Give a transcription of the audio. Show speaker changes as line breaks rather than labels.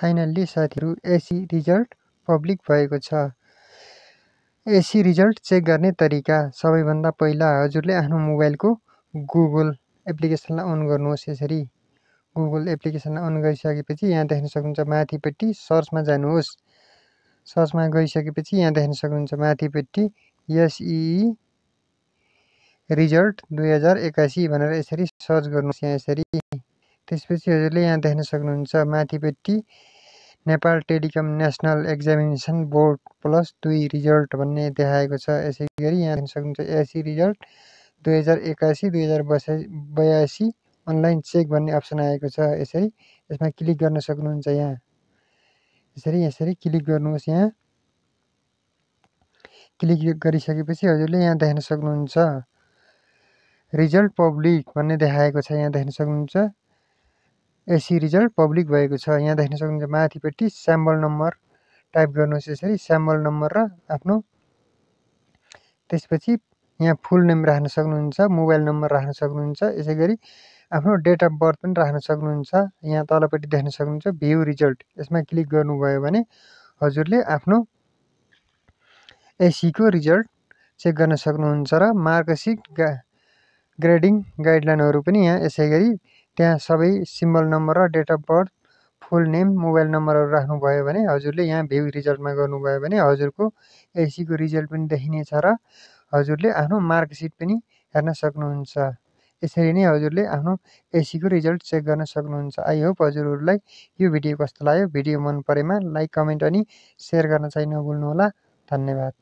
Finally साथीहरू AC result public भएको छ। एसी रिजल्ट चेक गर्ने तरिका सबैभन्दा पहिला हजुरले आफ्नो मोबाइलको गुगल एप्लिकेसनलाई अन गर्नुहोस्। यसरी गुगल एप्लिकेसनलाई अन गरिसकेपछि यहाँ देख्न सक्नुहुन्छ माथिपट्टि सर्चमा जानुहोस्। सर्चमा गइसकेपछि यहाँ देख्न सक्नुहुन्छ माथिपट्टि एसई रिजल्ट 2081 भनेर यसरी सर्च गर्नुहोस् यहाँ यसरी। त्यसपछि हजुरले यहाँ देख्न सक्नुहुन्छ माथिपट्टि Nepal telecom national examination board +2 result भन्ने देखाएको छ। यसै गरी यहाँ देख्न सक्नुहुन्छ एसी रिजल्ट 2081-2082 अनलाइन चेक भन्ने अप्सन आएको छ। यसरी यसमा क्लिक गर्न सक्नुहुन्छ। यहाँ यसरी क्लिक गर्नुहोस्। यहाँ क्लिक गरिसकेपछि हजुरले यहाँ देख्न सक्नुहुन्छ रिजल्ट पब्लिक भन्ने देखाएको छ। यहाँ देख्न सक्नुहुन्छ एसी रिजल्ट पब्लिक भएको छ। यहाँ देख्न सक्नुहुन्छ माथिपट्टि स्याम्पल नम्बर टाइप गर्नुहोस्। यसरी स्याम्पल नम्बर र आफ्नो त्यसपछि यहाँ फुल नेम राख्न सक्नुहुन्छ, मोबाइल नम्बर राख्न सक्नुहुन्छ। यसै गरी आफ्नो डेट अफ बर्थ पनि राख्न सक्नुहुन्छ। यहाँ तलपट्टि देख्न सक्नुहुन्छ भ्यू रिजल्ट, यसमा क्लिक गर्नुभयो भने हजुरले आफ्नो एसीको रिजल्ट चेक गर्न सक्नुहुन्छ र मार्कसिट ग्रेडिङ गाइडलाइनहरू पनि यहाँ यसै गरी त्यहाँ सबै सिम्बल नम्बर र date of birth, full name, mobile नम्बरहरू राख्नुभयो भने हजुरले यहाँ भ्यू रिजल्टमा गर्नुभयो भने हजुरको एसीको रिजल्ट पनि देखिनेछ र हजुरले आफ्नो मार्कसिट पनि हेर्न सक्नुहुन्छ। यसरी नै हजुरले आफ्नो एसीको रिजल्ट चेक गर्न सक्नुहुन्छ। आई होप हजुरहरूलाई यो भिडियो कस्तो लाग्यो। भिडियो मन परेमा लाइक, कमेन्ट अनि सेयर गर्न चाहिँ नभुल्नुहोला। धन्यवाद।